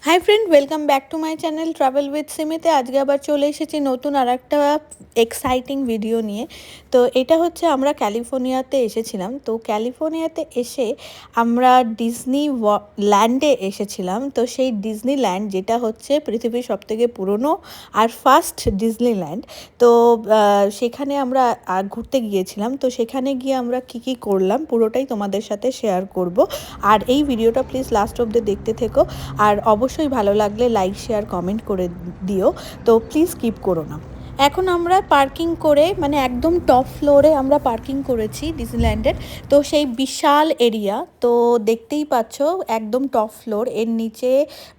High friend, welcome back to my channel travel with সিমিতে। আজকে আবার চলে এসেছি নতুন আর একটা এক্সাইটিং ভিডিও নিয়ে। তো এটা হচ্ছে আমরা ক্যালিফোর্নিয়াতে এসেছিলাম। তো ক্যালিফোর্নিয়াতে এসে আমরা ডিজনি ল্যান্ডে এসেছিলাম। তো সেই ডিজনি ল্যান্ড যেটা হচ্ছে পৃথিবীর সবথেকে পুরনো আর ফার্স্ট ডিজনি ল্যান্ড। তো সেখানে আমরা ঘুরতে গিয়েছিলাম। তো সেখানে গিয়ে আমরা কি করলাম পুরোটাই তোমাদের সাথে শেয়ার করব। আর এই ভিডিওটা প্লিজ লাস্ট অবধি দেখতে থেকো। আর অবশ্যই ভালো লাগলে লাইক শেয়ার কমেন্ট করে দিও। তো প্লিজ স্কিপ করো না। এখন আমরা পার্কিং করে মানে একদম টপ ফ্লোরে আমরা পার্কিং করেছি ডিজনিল্যান্ডের। তো সেই বিশাল এরিয়া তো দেখতেই পাচ্ছ, একদম টপ ফ্লোর। এর নিচে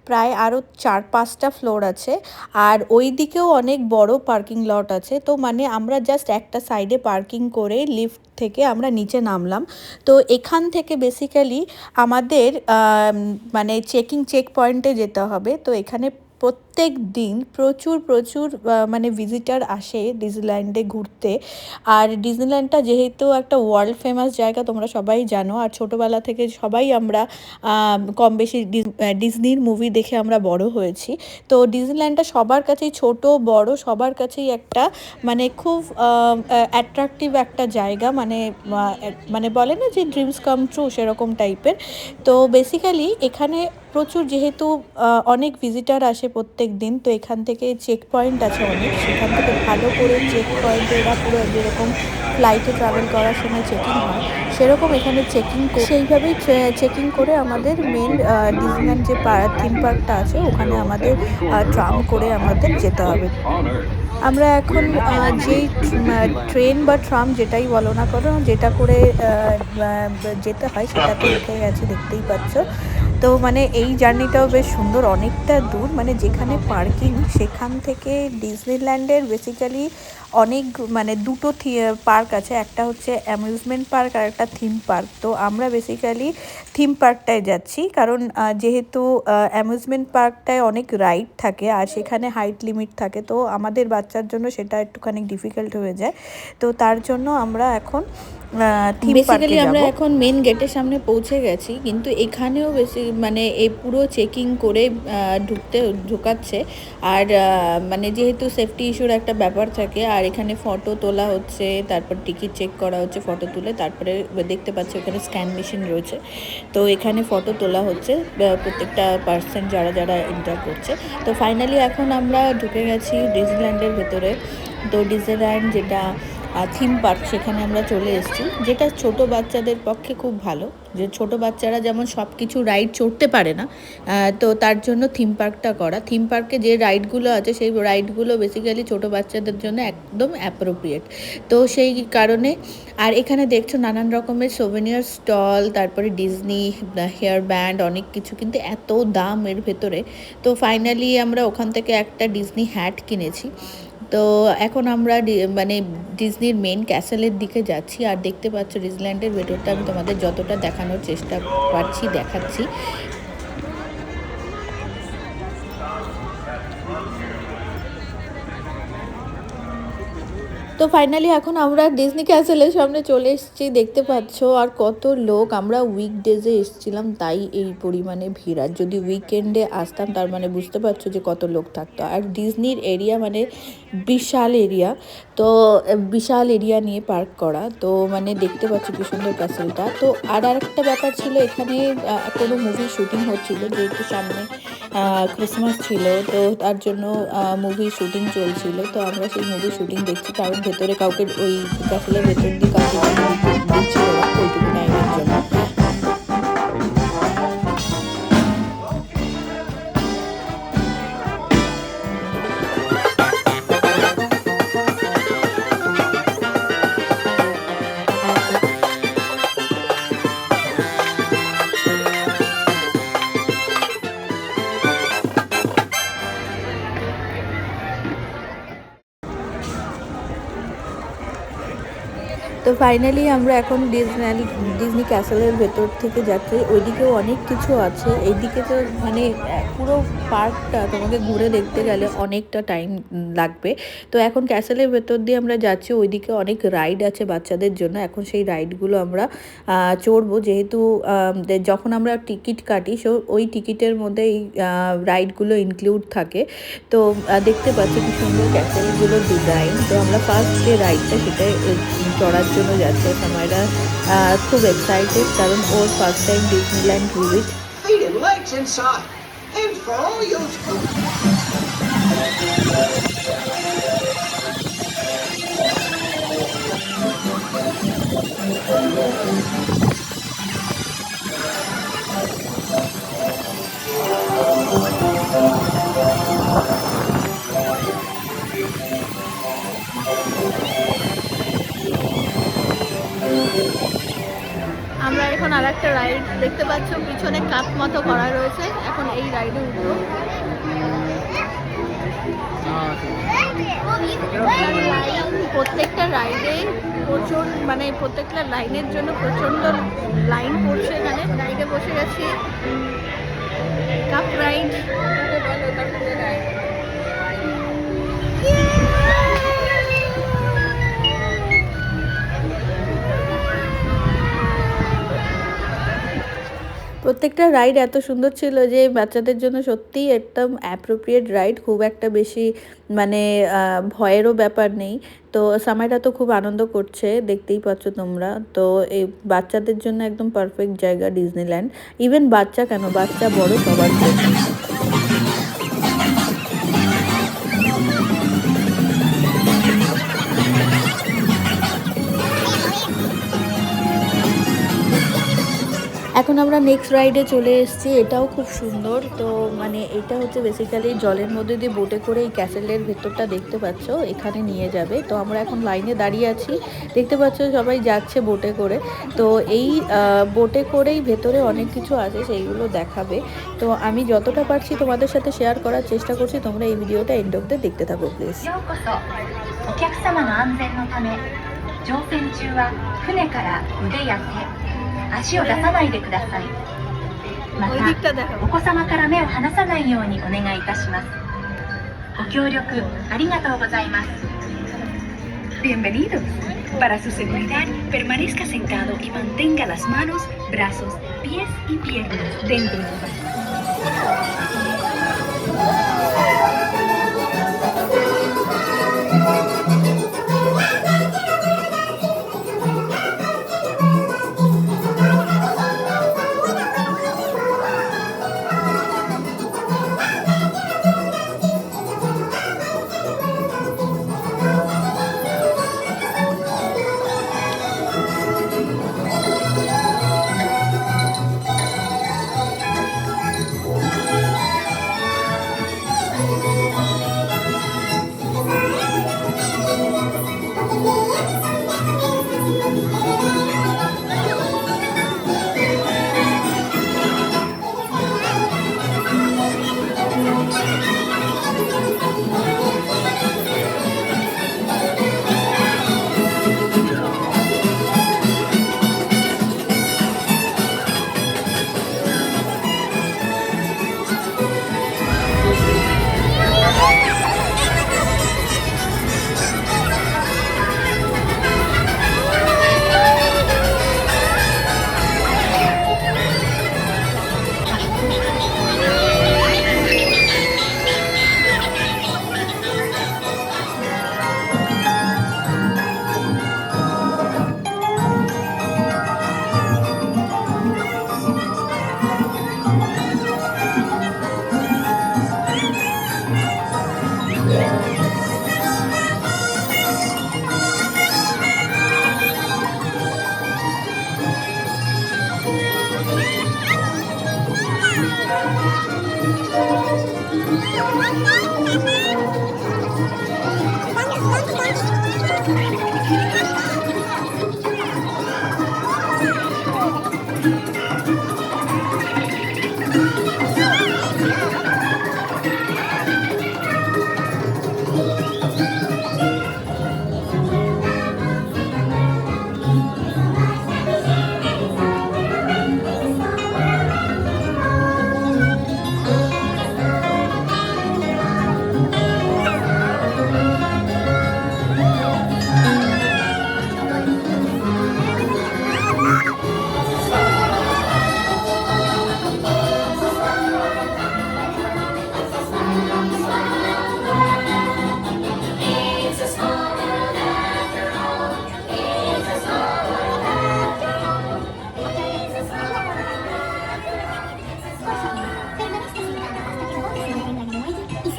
প্রায় আরও 4-5টা ফ্লোর আছে। আর ওই দিকেও অনেক বড় পার্কিং লট আছে। তো মানে আমরা জাস্ট একটা সাইডে পার্কিং করে লিফট থেকে আমরা নিচে নামলাম। তো এখান থেকে বেসিক্যালি আমাদের মানে চেক পয়েন্টে যেতে হবে। তো এখানে প্রত্যেক দিন প্রচুর মানে ভিজিটার আসে ডিজনিল্যান্ডে ঘুরতে। আর ডিজনিল্যান্ডটা যেহেতু একটা ওয়ার্ল্ড ফেমাস জায়গা, তোমরা সবাই জানো। আর ছোটোবেলা থেকে সবাই আমরা কম বেশি ডিজনির মুভি দেখে আমরা বড় হয়েছি। তো ডিজনিল্যান্ডটা সবার কাছেই, ছোট বড় সবার কাছেই একটা মানে খুব অ্যাট্রাকটিভ একটা জায়গা। মানে বলে না যে ড্রিমস কাম ট্রু, সেরকম টাইপের। তো বেসিক্যালি এখানে প্রচুর যেহেতু অনেক ভিজিটার আসে প্রত্যেক দিন, তো এখান থেকে চেক পয়েন্ট আছে অনেক। সেখান থেকে ভালো করে চেক পয়েন্টে এরা পুরো যেরকম ফ্লাইটে ট্রাভেল করার সময় চেকিং হয়, সেরকম এখানে সেইভাবেই চেকিং করে আমাদের মেন ডিজনিল্যান্ড যে থিম পার্কটা আছে ওখানে আমাদের ট্রাম করে আমাদের যেতে হবে। আমরা এখন যেই ট্রেন বা ট্রাম যেটাই বলো না কেন, যেটা করে যেতে হয় সেটাতে উঠে গেছি, দেখতেই পাচ্ছ। তো মানে এই জার্নিটাও বেশ সুন্দর, অনেকটা দূর। মানে যেখানে পার্কিং সেখান থেকে ডিজনিল্যান্ডের বেসিক্যালি অনেক মানে দুটো পার্ক আছে। একটা হচ্ছে অ্যামিউজমেন্ট পার্ক আর একটা থিম পার্ক। তো আমরা বেসিক্যালি থিম পার্কটায় যাচ্ছি, কারণ যেহেতু অ্যামিউজমেন্ট পার্কটায় অনেক রাইড থাকে আর সেখানে হাইট লিমিট থাকে। তো আমাদের বাচ্চার জন্য সেটা একটুখানি ডিফিকাল্ট হয়ে যায়। তো তার জন্য আমরা এখন থিম পার্কে যাব। আমরা এখন মেন গেটের সামনে পৌঁছে গেছি, কিন্তু এখানেও বেশি মানে এই পুরো চেকিং করে ঢোকাচ্ছে। আর মানে যেহেতু সেফটি ইস্যুর একটা ব্যাপার থাকে, আর এখানে ফটো তোলা হচ্ছে, তারপর টিকিট চেক করা হচ্ছে ফটো তুলে। তারপরে দেখতে পাচ্ছি ওখানে স্ক্যান মেশিন রয়েছে। তো এখানে ফটো তোলা হচ্ছে প্রত্যেকটা পার্সন যারা এন্টার করছে। তো ফাইনালি এখন আমরা ঢুকে গেছি ডিজনিল্যান্ডের ভেতরে। তো ডিজনিল্যান্ড যেটা থিম পার্ক, সেখানে আমরা চলে এসেছি, যেটা ছোট বাচ্চাদের পক্ষে খুব ভালো। যে ছোট বাচ্চারা যেমন সব কিছু রাইড চড়তে পারে না, তো তার জন্য থিম পার্কটা করা। থিম পার্কে যে রাইডগুলো আছে সেই রাইডগুলো বেসিক্যালি ছোট বাচ্চাদের জন্য একদম অ্যাপ্রোপ্রিয়েট। তো সেই কারণে আর এখানে দেখছো নানান রকমের সোভেনিয়ার স্টল, তারপরে ডিজনি হেয়ার ব্যান্ড, অনেক কিছু, কিন্তু এত দাম এর ভেতরে। তো ফাইনালি আমরা ওখান থেকে একটা ডিজনি হ্যাট কিনেছি। তো এখন আমরা মানে ডিজনির মেন ক্যাসেলের দিকে যাচ্ছি। আর দেখতে পাচ্ছ ডিজনিল্যান্ডের ভেতরটা আমি তোমাদের যতটা দেখানোর চেষ্টা পারছি দেখাচ্ছি। তো ফাইনালি এখন আমরা ডিজনি ক্যাসেলের সামনে চলে এসেছি, দেখতে পাচ্ছ। আর কত লোক! আমরা উইকডেজে এসেছিলাম, তাই এই পরিমাণে ভিড়। আর যদি উইকেন্ডে আসতাম তার মানে বুঝতে পারছো যে কত লোক থাকতো। আর ডিজনির এরিয়া মানে বিশাল এরিয়া। তো বিশাল এরিয়া নিয়ে পার্ক করা। তো মানে দেখতে পাচ্ছ কি সুন্দর ক্যাসেলটা। তো আর একটা ব্যাপার ছিল, এখানে কোনো মুভি শুটিং হচ্ছিল, যেহেতু সামনে ক্রিসমাস ছিল। তো তার জন্য মুভি শুটিং চলছিল। তো আমরা সেই মুভি শুটিং দেখছি, কারণ ভেতরে কাউকে ওই ক্যাসেলের ভেতর দিয়ে কাউকে দিচ্ছিল না ওইটুকু টাইমের জন্য। তো তো ফাইনালি আমরা এখন ডিজনি ক্যাসেলের ভেতর থেকে যাচ্ছি। ওইদিকেও অনেক কিছু আছে, এইদিকে তো মানে পুরো পার্কটা তোমাকে ঘুরে দেখতে গেলে অনেকটা টাইম লাগবে। তো এখন ক্যাসেলের ভেতর দিয়ে আমরা যাচ্ছি, ওইদিকে অনেক রাইড আছে বাচ্চাদের জন্য। এখন সেই রাইডগুলো আমরা চড়বো, যেহেতু যখন আমরা টিকিট কাটি ওই টিকিটের মধ্যে এই রাইডগুলো ইনক্লুড থাকে। তো দেখতে পাচ্ছি কি সুন্দর ক্যাসেলগুলোর ডিজাইন। তো আমরা ফার্স্ট যে রাইডটা সেটাই চড়ার জন্য যাচ্ছে। সময়টা খুব এক্সাইটেড, কারণ ওর ফার্স্ট টাইম ডিজনিল্যান্ড ভিজিট। আমরা এখন আর একটা রাইড দেখতে পাচ্ছ, পিছনে কাপ মতো করা রয়েছে। এখন এই রাইডে উঠবো। প্রত্যেকটা রাইডে প্রচুর মানে প্রত্যেকটা লাইনের জন্য প্রচন্ড লাইন পড়ছে। এখানে রাইডে বসে গেছি, কাপ রাইড। প্রত্যেকটা রাইড এত সুন্দর ছিল যে বাচ্চাদের জন্য সত্যিই একদম অ্যাপ্রোপ্রিয়েট রাইড। খুব একটা বেশি মানে ভয়েরও ব্যাপার নেই। তো সময়টা তো খুব আনন্দ করছে, দেখতেই পাচ্ছ তোমরা। তো এই বাচ্চাদের জন্য একদম পারফেক্ট জায়গা ডিজনিল্যান্ড। ইভেন বাচ্চা কেন, বাচ্চা বড় সবার জন্য। এখন আমরা নেক্সট রাইডে চলে এসেছি, এটাও খুব সুন্দর। তো মানে এটা হচ্ছে বেসিক্যালি জলের মধ্যে দিয়ে বোটে করে এই ক্যাসেলের ভেতরটা দেখতে পাচ্ছ, এখানে নিয়ে যাবে। তো আমরা এখন লাইনে দাঁড়িয়ে আছি, দেখতে পাচ্ছ সবাই যাচ্ছে বোটে করে। তো এই বোটে করেই ভেতরে অনেক কিছু আছে, সেইগুলো দেখাবে। তো আমি যতটা পারছি তোমাদের সাথে শেয়ার করার চেষ্টা করছি, তোমরা এই ভিডিওটা এন্ড অব্দি দেখতে থাকো প্লিজ।乗船中は船から腕や手、足を出さないでください。また、お子様から目を離さないようにお願いいたします。ご協力ありがとうございます。Bienvenidos. Para su seguridad, permanezca sentado y mantenga las manos, brazos, pies y piernas dentro del barco.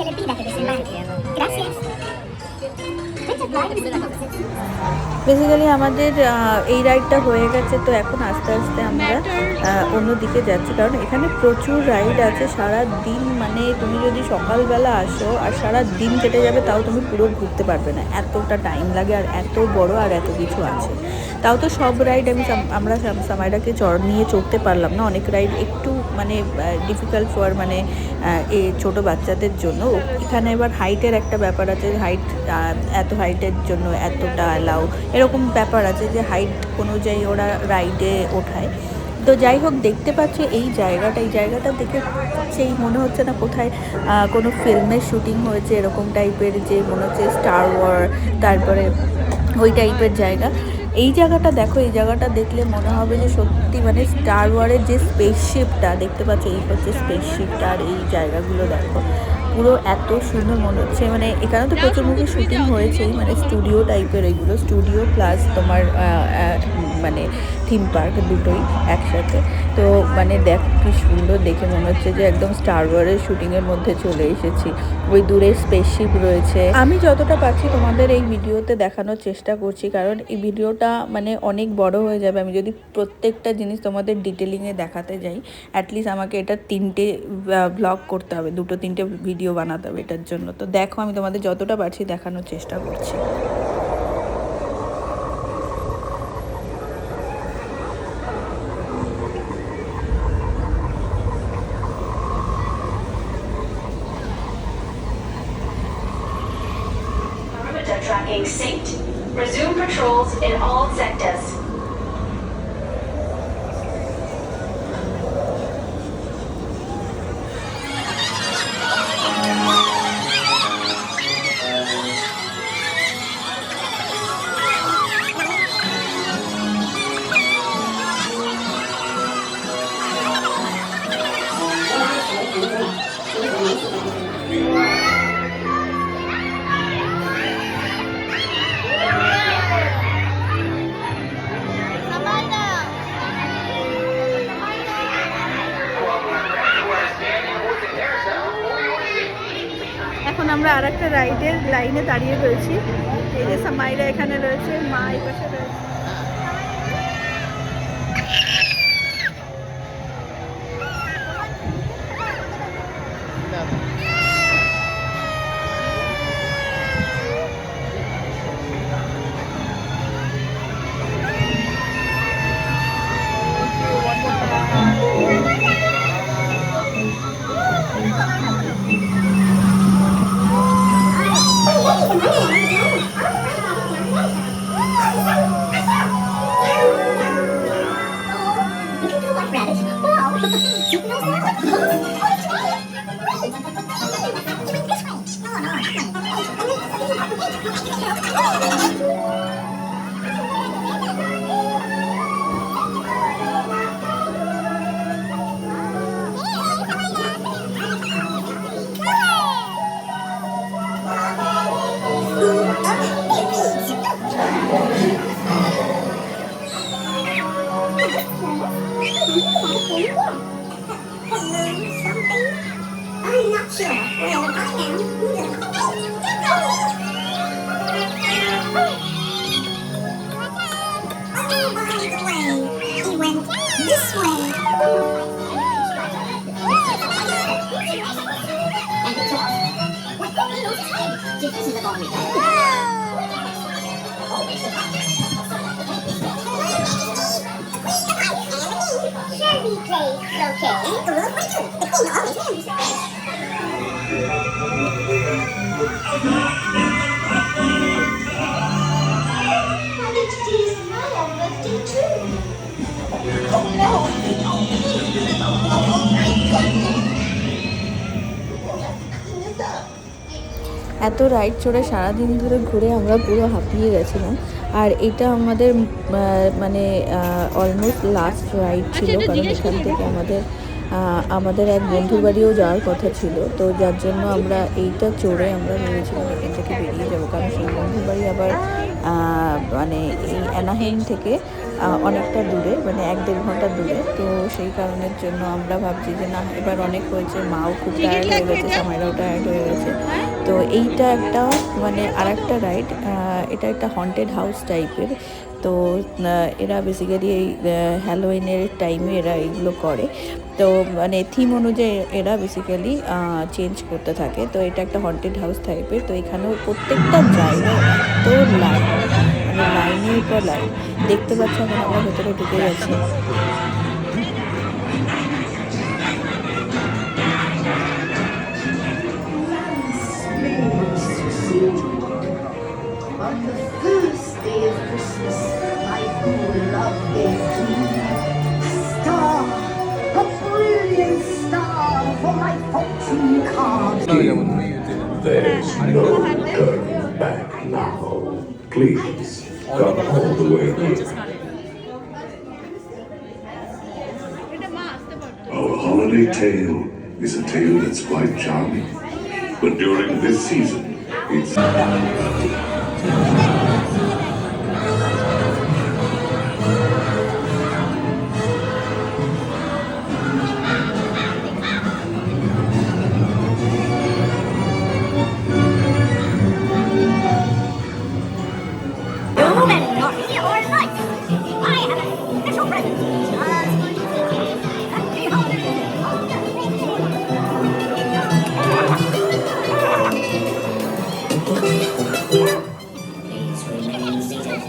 se le pida que desembarque. Gracias. Basically আমাদের এই রাইডটা হয়ে গেছে, তো এখন আস্তে আস্তে আমরা অন্যদিকে যাচ্ছি, কারণ এখানে প্রচুর রাইড আছে সারা দিন। মানে তুমি যদি সকালবেলা আসো আর সারা দিন কেটে যাবে, তাও তুমি পুরো ঘুরতে পারবে না, এতটা টাইম লাগে আর এত বড় আর এত কিছু আছে। তাও তো সব রাইড আমরা সামাইরাকে নিয়ে চড়তে পারলাম না, অনেক রাইড একটু মানে ডিফিকাল্ট ফর মানে এই ছোটো বাচ্চাদের জন্য। এখানে এবার হাইটের একটা ব্যাপার আছে, হাইট এত হাইটের জন্য এতটা অ্যালাউ, এরকম ব্যাপার আছে যে হাইট অনুযায়ী ওরা রাইডে ওঠায়। তো যাই হোক, দেখতে পাচ্ছ এই জায়গাটা দেখে সেই মনে হচ্ছে না কোথায় কোনো ফিল্মের শুটিং হয়েছে, এরকম টাইপের, যে মনে হচ্ছে স্টার ওয়ার, তারপরে ওই টাইপের জায়গা। এই জায়গাটা দেখো, এই জায়গাটা দেখলে মনে হবে যে সত্যি মানে স্টার ওয়ারের যে স্পেসশিপটা দেখতে পাচ্ছ, এই হচ্ছে স্পেসশিপটা। আর এই জায়গাগুলো দেখো পুরো এত সুন্দর মনে হচ্ছে, মানে এখানে তো প্রচুর মুভি শুটিং হয়েছেই, মানে স্টুডিও টাইপের এগুলো, স্টুডিও প্লাস তোমার মানে থিম পার্ক দুটোই একসাথে। তো মানে দেখ কি সুন্দর, দেখে মনে হচ্ছে যে একদম স্টার ওয়ারের শুটিংয়ের মধ্যে চলে এসেছি। ওই দূরে স্পেসশিপ রয়েছে। আমি যতটা পাচ্ছি তোমাদের এই ভিডিওতে দেখানোর চেষ্টা করছি, কারণ এই ভিডিওটা মানে অনেক বড় হয়ে যাবে আমি যদি প্রত্যেকটা জিনিস তোমাদের ডিটেলিংয়ে দেখাতে যাই। অ্যাটলিস্ট আমাকে এটা 3টে ব্লগ করতে হবে, 2-3টে ভিডিও বানাতে হবে এটার জন্য। তো দেখো আমি তোমাদের যতটা পারছি দেখানোর চেষ্টা করছি। Tracking synced. Resume patrols in all sectors. এখন আমরা আর একটা রাইডের লাইনে দাঁড়িয়ে রয়েছি। এই যে সামাইরা এখানে রয়েছে, মা এই পাশে রয়েছে। I'm not sure where I am. Oh, by the way, he went this way. And it took. What could be those ways? This is the ball we Sure, we play okay. The queen always wins. এত ride চড়ে সারাদিন ধরে ঘুরে আমরা পুরো হাঁপিয়ে গেছিলাম। আর এটা আমাদের মানে অলমোস্ট লাস্ট রাইড ছিল, কারণ এখান থেকে আমাদের এক বন্ধুর বাড়িও যাওয়ার কথা ছিল। তো যার জন্য আমরা এইটা চড়ে আমরা ভেবেছিলাম এখান থেকে বেরিয়ে যাবো, কারণ সেই বন্ধুর বাড়ি আবার মানে এই অ্যানাহেইম থেকে অনেকটা দূরে, মানে 1-1.5 ঘন্টা দূরে। তো সেই কারণের জন্য আমরা ভাবছি যে না, এবার অনেক হয়েছে, মাও খুব টায়ার্ড হয়ে গেছে, সামাইরাও টায়ার্ড হয়ে গেছে। তো এইটা একটা মানে আরেকটা রাইড, এটা একটা হন্টেড হাউস টাইপের। তো এরা বেসিক্যালি এই হ্যালোউইনের টাইমে এরা এইগুলো করে। তো মানে থিম অনুযায়ী এরা বেসিক্যালি চেঞ্জ করতে থাকে। তো এটা একটা হন্টেড হাউস টাইপের। তো এখানেও প্রত্যেকটা জায়গায় এত লাইন, মানে লাইনের পর লাইন। দেখতে পাচ্ছ এখন আমরা ভেতরে ঢুকে গেছি। On the first day of Christmas, my lovely star, a brilliant star for my fortune card. There's no turning back now. Please, come all the way. Our holiday tale is a tale that's quite charming. But during this season, it's... Naughty or nice, I have a special present just for you. Happy Please remain seated.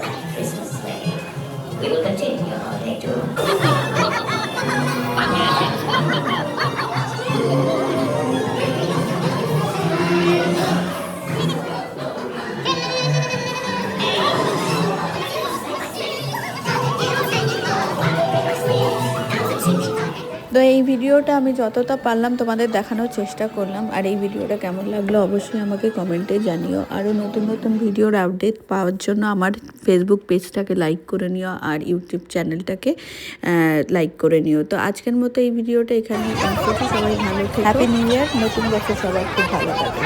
Happy Christmas Day. We will continue our day tour. তো এই ভিডিওটা আমি যতটা পারলাম তোমাদের দেখানোর চেষ্টা করলাম। আর এই ভিডিওটা কেমন লাগলো অবশ্যই আমাকে কমেন্টে জানিও। আরও নতুন নতুন ভিডিওর আপডেট পাওয়ার জন্য আমার ফেসবুক পেজটাকে লাইক করে নিও আর ইউটিউব চ্যানেলটাকে লাইক করে নিও। তো আজকের মতো এই ভিডিওটা এখানে সবাই ভালো থেকো। হ্যাপি নিউ ইয়ার, নতুন বছর সবাই খুব ভালো থাকে।